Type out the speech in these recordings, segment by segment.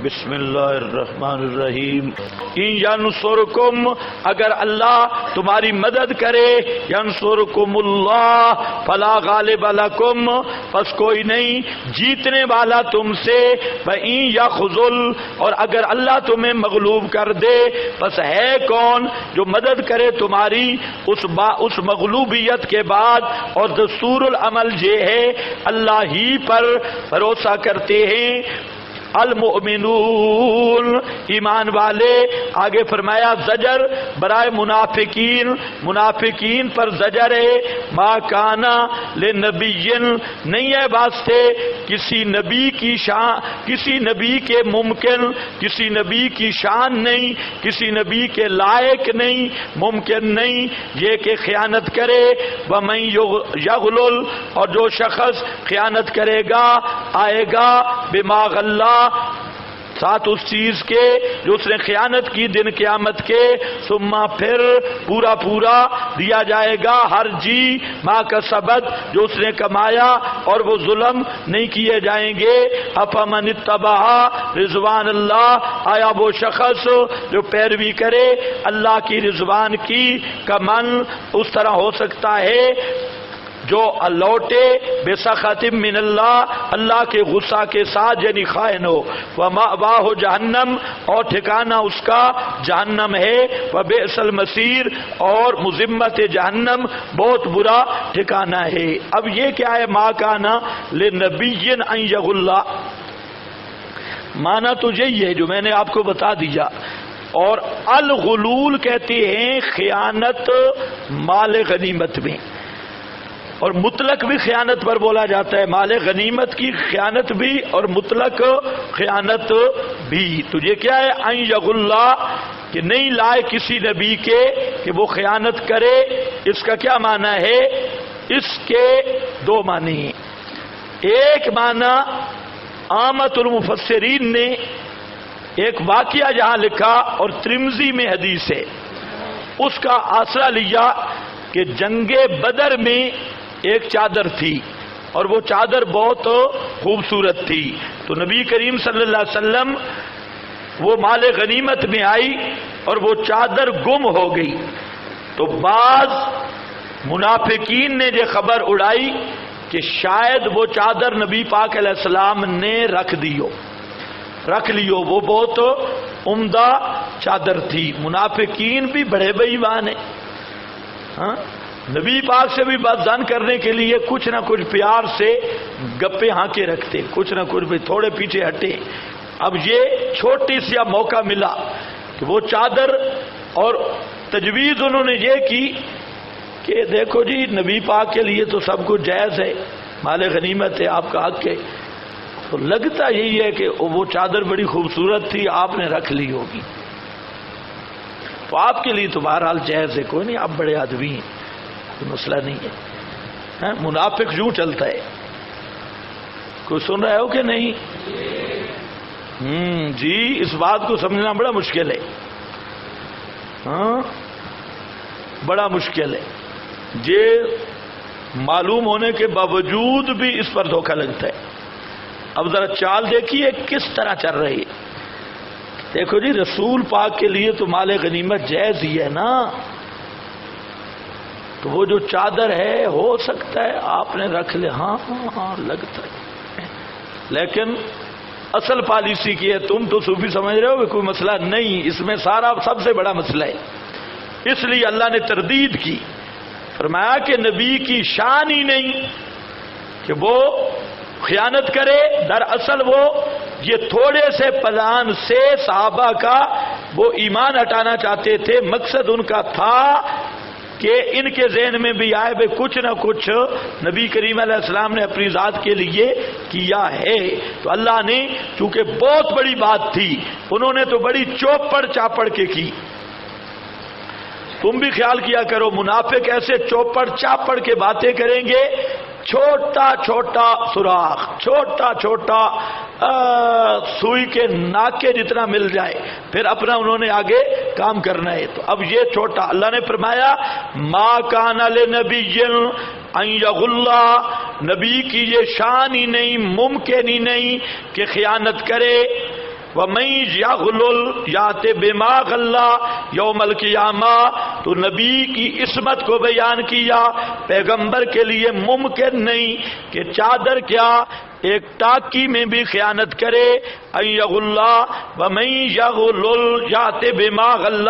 بسم اللہ الرحمن الرحیم۔ ان ینصرکم، اگر اللہ تمہاری مدد کرے، ینصرکم اللہ فلا غالب لکم، پس کوئی نہیں جیتنے والا تم سے، وَإِن یخذل، اور اگر اللہ تمہیں مغلوب کر دے پس ہے کون جو مدد کرے تمہاری اس مغلوبیت کے بعد۔ اور دستور العمل یہ ہے اللہ ہی پر بھروسہ کرتے ہیں المؤمنون، ایمان والے۔ آگے فرمایا زجر برائے منافقین، منافقین پر زجر ہے۔ ما کانا لنبی، نہیں ہے واسطے کسی نبی کی شان، کسی نبی کے ممکن، کسی نبی کی شان نہیں، کسی نبی کے لائق نہیں، ممکن نہیں یہ کہ خیانت کرے۔ ومن یغلل، اور جو شخص خیانت کرے گا آئے گا بما غلہ، ساتھ اس چیز کے جو اس نے خیانت کی دن قیامت کے، ثم پھر پورا پورا دیا جائے گا ہر جی ما کسبت، جو اس نے کمایا، اور وہ ظلم نہیں کیے جائیں گے۔ افمن اتبع رضوان اللہ، آیا وہ شخص جو پیروی کرے اللہ کی رضوان کی، کمن اس طرح ہو سکتا ہے جو لوٹے بے سخط من اللہ، اللہ کے غصہ کے ساتھ، یعنی خائن ہو۔ ومأواہ جہنم، اور ٹھکانہ اس کا جہنم ہے۔ وبئس المصیر، اور مذمت جہنم بہت برا ٹھکانہ ہے۔ اب یہ کیا ہے ما کانا لنبی ان یغل، مانا تو یہی ہے جو میں نے آپ کو بتا دیا۔ اور الغلول کہتے ہیں خیانت مال غنیمت میں، اور مطلق بھی خیانت پر بولا جاتا ہے، مال غنیمت کی خیانت بھی اور مطلق خیانت بھی۔ تو یہ کیا ہے ان یغل، کہ نہیں لائے کسی نبی کے کہ وہ خیانت کرے۔ اس کا کیا معنی ہے؟ اس کے دو معنی ہیں۔ ایک معنی عامت المفسرین نے ایک واقعہ جہاں لکھا اور ترمذی میں حدیث ہے، اس کا آسرا لیا کہ جنگ بدر میں ایک چادر تھی، اور وہ چادر بہت خوبصورت تھی، تو نبی کریم صلی اللہ علیہ وسلم وہ مال غنیمت میں آئی اور وہ چادر گم ہو گئی۔ تو بعض منافقین نے یہ خبر اڑائی کہ شاید وہ چادر نبی پاک علیہ السلام نے رکھ لیو، وہ بہت عمدہ چادر تھی۔ منافقین بھی بڑے بے ایمان ہیں، ہاں، نبی پاک سے بھی بات زن کرنے کے لیے کچھ نہ کچھ پیار سے گپے ہانکے رکھتے، کچھ نہ کچھ بھی تھوڑے پیچھے ہٹے۔ اب یہ چھوٹی سی موقع ملا کہ وہ چادر، اور تجویز انہوں نے یہ کی کہ دیکھو جی نبی پاک کے لیے تو سب کچھ جائز ہے، مال غنیمت ہے، آپ کا حق ہے، تو لگتا یہی ہے کہ وہ چادر بڑی خوبصورت تھی، آپ نے رکھ لی ہوگی، تو آپ کے لیے تو بہرحال جائز ہے، کوئی نہیں، آپ بڑے آدمی ہیں، کوئی مسئلہ نہیں ہے۔ منافق یوں چلتا ہے، کوئی سن رہے ہو کہ نہیں؟ جی اس بات کو سمجھنا بڑا مشکل ہے، بڑا مشکل ہے، یہ معلوم ہونے کے باوجود بھی اس پر دھوکہ لگتا ہے۔ اب ذرا چال دیکھیے کس طرح چل رہی ہے۔ دیکھو جی رسول پاک کے لیے تو مال غنیمت جائز ہی ہے نا، تو وہ جو چادر ہے ہو سکتا ہے آپ نے رکھ لے، ہاں لگتا ہے، لیکن اصل پالیسی کی ہے، تم تو صوفی سمجھ رہے ہو کہ کوئی مسئلہ نہیں، اس میں سارا سب سے بڑا مسئلہ ہے۔ اس لیے اللہ نے تردید کی، فرمایا کہ نبی کی شان ہی نہیں کہ وہ خیانت کرے، دراصل وہ یہ تھوڑے سے پلان سے صحابہ کا وہ ایمان ہٹانا چاہتے تھے، مقصد ان کا تھا کہ ان کے ذہن میں بھی آئے بے کچھ نہ کچھ نبی کریم علیہ السلام نے اپنی ذات کے لیے کیا ہے۔ تو اللہ نے چونکہ بہت بڑی بات تھی، انہوں نے تو بڑی چوپڑ چاپڑ کے کی۔ تم بھی خیال کیا کرو، منافق ایسے چوپڑ چاپڑ کے باتیں کریں گے، چھوٹا چھوٹا سوراخ، چھوٹا چھوٹا سوئی کے ناکے جتنا مل جائے، پھر اپنا انہوں نے آگے کام کرنا ہے۔ تو اب یہ چھوٹا، اللہ نے فرمایا ما کان لنبی ان یغل، نبی کی یہ شان ہی نہیں، ممکن ہی نہیں کہ خیانت کرے۔ وَمَن يَغْلُلْ یَأْتِ بِمَا غَلَّ یوم القیامہ، تو نبی کی عصمت کو بیان کیا۔ پیغمبر کے لیے ممکن نہیں کہ چادر کیا ایک ٹاکی میں بھی خیانت کرے۔ ان یغل ومن یغلل یأت بما غل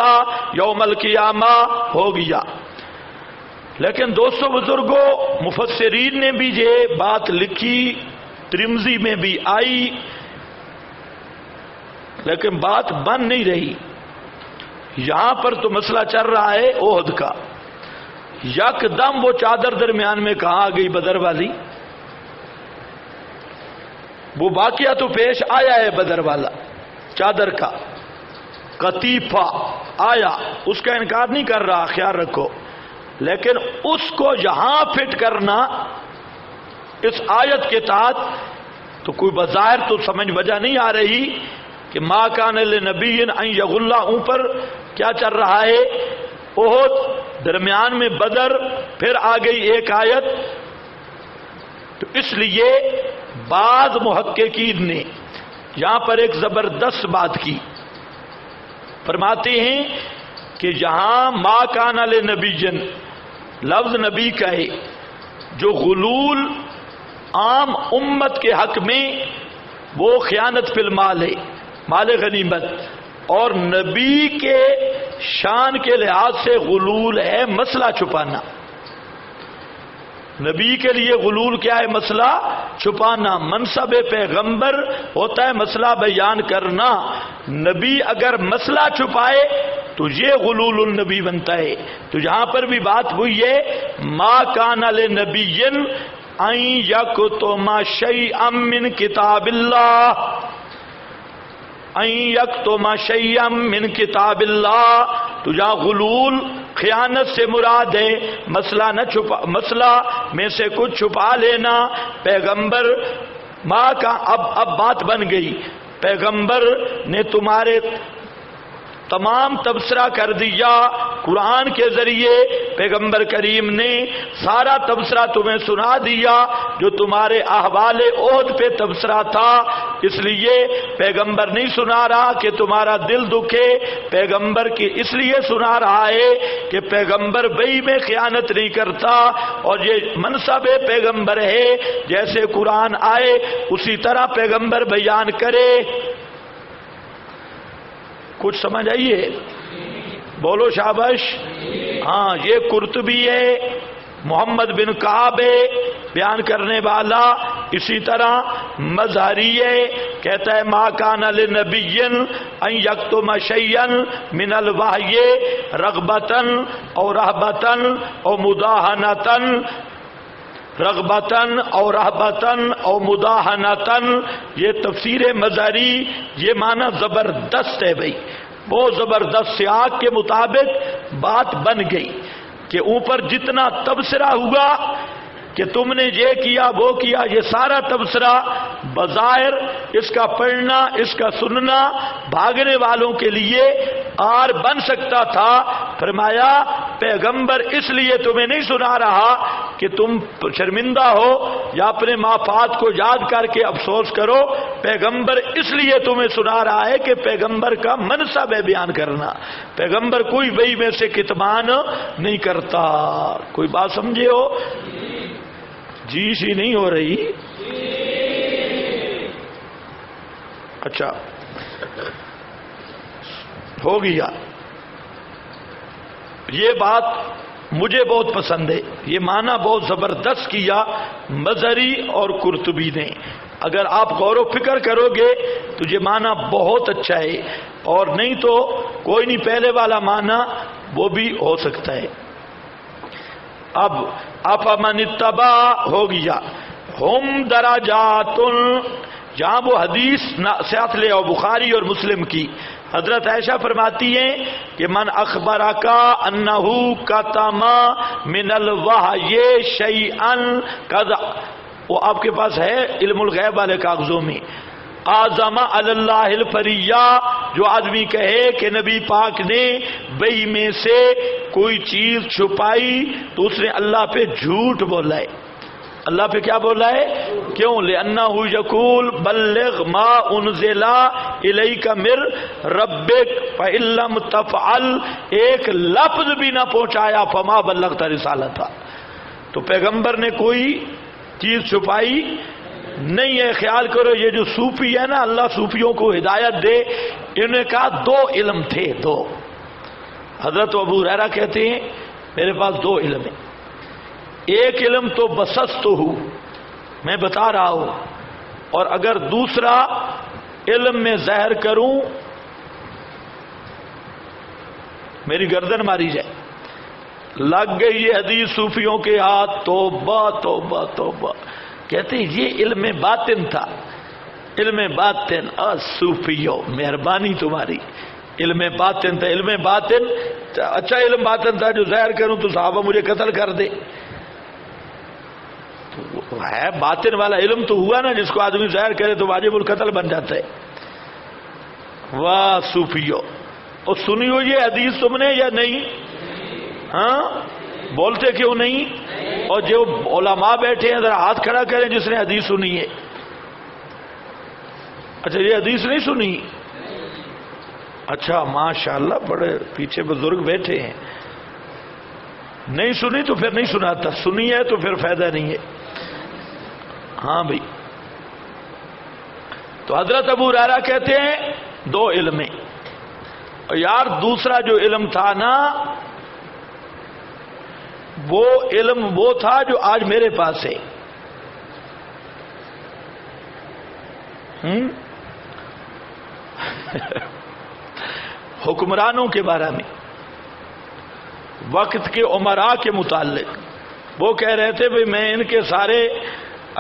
یوم القیامہ ہو گیا۔ لیکن دوستو بزرگوں، مفسرین نے بھی یہ بات لکھی، ترمذی میں بھی آئی، لیکن بات بن نہیں رہی۔ یہاں پر تو مسئلہ چل رہا ہے احد کا، یک دم وہ چادر درمیان میں کہاں آ گئی بدر والی؟ وہ واقعہ تو پیش آیا ہے بدر والا، چادر کا قطیفہ آیا، اس کا انکار نہیں کر رہا، خیال رکھو، لیکن اس کو یہاں فٹ کرنا اس آیت کے تحت تو کوئی بظاہر تو سمجھ وجہ نہیں آ رہی کہ ما کان لنبی ان یغل، اوپر کیا چل رہا ہے احد، درمیان میں بدر، پھر آ گئی ایک آیت۔ تو اس لیے بعض محققین نے یہاں پر ایک زبردست بات کی، فرماتے ہیں کہ جہاں ما کان لنبی لفظ نبی کا ہے، جو غلول عام امت کے حق میں وہ خیانت فی المال ہے، مال غنیمت، اور نبی کے شان کے لحاظ سے غلول ہے مسئلہ چھپانا۔ نبی کے لیے غلول کیا ہے؟ مسئلہ چھپانا۔ منصب پیغمبر ہوتا ہے مسئلہ بیان کرنا۔ نبی اگر مسئلہ چھپائے تو یہ غلول النبی بنتا ہے۔ تو یہاں پر بھی بات ہوئی ہے ما کان لنبی ان یکتم شیئا من کتاب اللہ، ان یکتم شیئا من کتاب اللہ۔ تو جہاں غلول خیانت سے مراد ہے مسئلہ میں سے کچھ چھپا لینا، پیغمبر ماں کا اب بات بن گئی، پیغمبر نے تمہارے تمام تبصرہ کر دیا قرآن کے ذریعے، پیغمبر کریم نے سارا تبصرہ تمہیں سنا دیا جو تمہارے احوال احد پہ تبصرہ تھا۔ اس لیے پیغمبر نہیں سنا رہا کہ تمہارا دل دکھے، پیغمبر کی اس لیے سنا رہا ہے کہ پیغمبر بئی میں خیانت نہیں کرتا، اور یہ منصب پیغمبر ہے، جیسے قرآن آئے اسی طرح پیغمبر بیان کرے۔ کچھ سمجھ آئیے؟ بولو شابش۔ ہاں، یہ قرطبی ہے، محمد بن کعب ہے بیان کرنے والا، اسی طرح مظہری ہے، کہتا ہے ما کان لنبی ان یکتم شیئا من الوحی رغبتا او رہبتا او مداہنتا، رغبتاً اور رہبتاً اور مداہنتاً، یہ تفسیر مظہری، یہ معنی زبردست ہے بھائی، بہت زبردست، سیاق کے مطابق بات بن گئی کہ اوپر جتنا تبصرہ ہوا کہ تم نے یہ کیا وہ کیا، یہ سارا تبصرہ بظاہر اس کا پڑھنا، اس کا سننا بھاگنے والوں کے لیے آر بن سکتا تھا۔ فرمایا پیغمبر اس لیے تمہیں نہیں سنا رہا کہ تم شرمندہ ہو یا اپنے مافات کو یاد کر کے افسوس کرو، پیغمبر اس لیے تمہیں سنا رہا ہے کہ پیغمبر کا منصب ہے بیان کرنا، پیغمبر کوئی وحی میں سے کتمان نہیں کرتا۔ کوئی بات سمجھے ہو؟ جی سی نہیں ہو رہی؟ اچھا ہو گیا۔ یہ بات مجھے بہت پسند ہے، یہ معنی بہت زبردست کیا مظہری اور قرطبی نے، اگر آپ غور و فکر کرو گے تو یہ معنی بہت اچھا ہے، اور نہیں تو کوئی نہیں، پہلے والا معنی وہ بھی ہو سکتا ہے۔ اب افمن اتبع ہو گیا، ہم درجات، جہاں وہ حدیث ساتھ لے اور بخاری اور مسلم کی، حضرت عائشہ فرماتی ہیں کہ من اخبرکا انہو کتم من الوحی شیئا کذا، وہ آپ کے پاس ہے علم الغیب والے کاغذوں میں، اعظم علی اللہ الفریہ، جو آدمی کہے کہ نبی پاک نے وحی میں سے کوئی چیز چھپائی تو اس نے اللہ پہ جھوٹ بولا ہے، اللہ پہ کیا بولا ہے؟ کیوں؟ لِأَنَّهُ يَقُولُ بَلِّغْ مَا أُنزِلَ إِلَيْكَ مِن رَبِّكَ فَإِن لَّمْ تَفْعَلْ، ایک لفظ بھی نہ پہنچایا فَمَا بَلَّغْتَ رِسَالَتَهُ، تو پیغمبر نے کوئی چیز چھپائی نہیں ہے۔ خیال کرو یہ جو صوفی ہے نا، اللہ صوفیوں کو ہدایت دے، انہوں نے کہا دو علم تھے، دو۔ حضرت ابو ہریرہ کہتے ہیں میرے پاس دو علم ہیں، ایک علم تو بسست ہوں، میں بتا رہا ہوں، اور اگر دوسرا علم میں زہر کروں میری گردن ماری جائے۔ لگ گئی یہ حدیث صوفیوں کے ہاتھ، توبہ توبہ توبہ۔ کہتے ہیں یہ علم باطن تھا، علم باطن۔ صوفیوں مہربانی تمہاری، علم باطن تھا، علم باطن اچھا علم باطن تھا جو زہر کروں تو صحابہ مجھے قتل کر دے۔ تو ہے باطن والا علم تو ہوا نا، جس کو آدمی زہر کرے تو واجب القتل بن جاتا ہے۔ واہ صوفیوں، اور سنی ہو یہ حدیث تم نے یا نہیں؟ ہاں بولتے کیوں نہیں؟ اور جو علماء بیٹھے ہیں ذرا ہاتھ کھڑا کریں جس نے حدیث سنی ہے۔ اچھا یہ حدیث نہیں سنی؟ اچھا ماشاءاللہ، بڑے پیچھے بزرگ بیٹھے ہیں۔ نہیں سنی تو پھر نہیں سناتا، سنی ہے تو پھر فائدہ نہیں ہے۔ ہاں بھائی، تو حضرت ابو ہریرہ کہتے ہیں دو علم ہیں، اور یار دوسرا جو علم تھا نا، وہ علم وہ تھا جو آج میرے پاس ہے۔ حکمرانوں کے بارے میں، وقت کے عمراء کے متعلق وہ کہہ رہے تھے بھئی میں ان کے سارے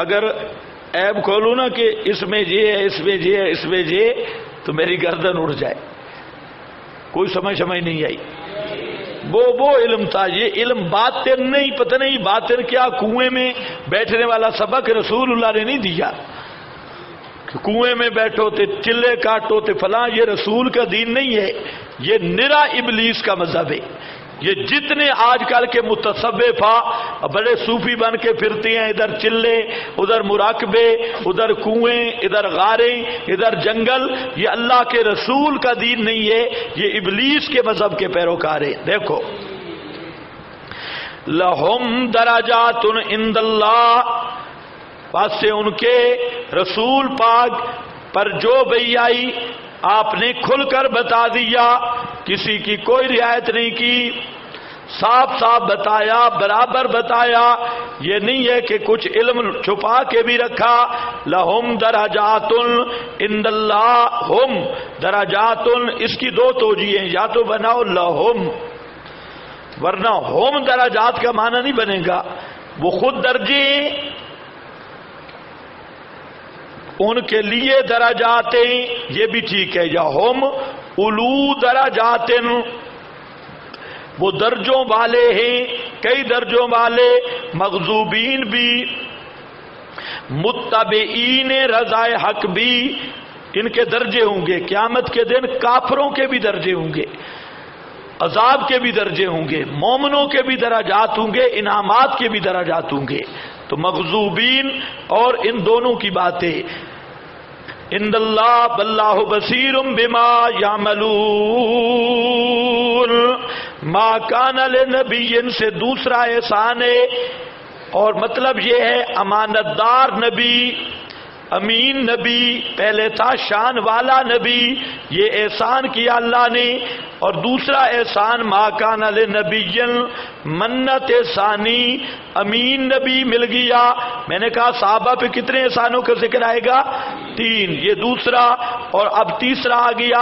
اگر عیب کھولوں نا کہ اس میں یہ ہے، اس میں یہ ہے، اس میں یہ، تو میری گردن اڑ جائے۔ کوئی سمجھ نہیں آئی۔ وہ علم تھا، یہ علم باطن نہیں، پتہ نہیں باطن کیا، کنویں میں بیٹھنے والا سبق رسول اللہ نے نہیں دیا کہ کنویں میں بیٹھو تے چلے کاٹو تے فلاں، یہ رسول کا دین نہیں ہے، یہ نرا ابلیس کا مذہب ہے۔ یہ جتنے آج کل کے متصوف بڑے صوفی بن کے پھرتے ہیں، ادھر چلے، ادھر مراقبے، ادھر کنویں، ادھر غاریں، ادھر جنگل، یہ اللہ کے رسول کا دین نہیں ہے، یہ ابلیس کے مذہب کے پیروکار ہیں۔ دیکھو لہم درجات عند اللہ، پاس سے ان کے رسول پاک پر جو بھئی آئی آپ نے کھل کر بتا دیا، کسی کی کوئی رعایت نہیں کی، صاف صاف بتایا، برابر بتایا۔ یہ نہیں ہے کہ کچھ علم چھپا کے بھی رکھا۔ لہم درجات عند اللہ، ہم درجات، اس کی دو توجیہ ہیں، یا تو بناؤ لہم، ورنہ ہم درجات کا معنی نہیں بنے گا، وہ خود درجے ان کے لیے درجات ہیں، یہ بھی ٹھیک ہے، یا ہم اولو درجات، وہ درجوں والے ہیں، کئی درجوں والے، مغضوبین بھی، متبعین رضائے حق بھی، ان کے درجے ہوں گے۔ قیامت کے دن کافروں کے بھی درجے ہوں گے، عذاب کے بھی درجے ہوں گے، مومنوں کے بھی درجات ہوں گے، انعامات کے بھی درجات ہوں گے۔ تو مغضوبین اور ان دونوں کی باتیں، ان اللہ واللہ بصیر بما یعملون، ما کان لنبی سے دوسرا احسان ہے، اور مطلب یہ ہے امانت دار نبی، امین نبی، پہلے تھا شان والا نبی، یہ احسان کیا اللہ نے۔ اور دوسرا احسان ما کان لنبی، منت ثانی، امین نبی مل گیا۔ میں نے کہا صحابہ پہ کتنے احسانوں کا ذکر آئے گا؟ 3، یہ دوسرا، اور اب تیسرا آ گیا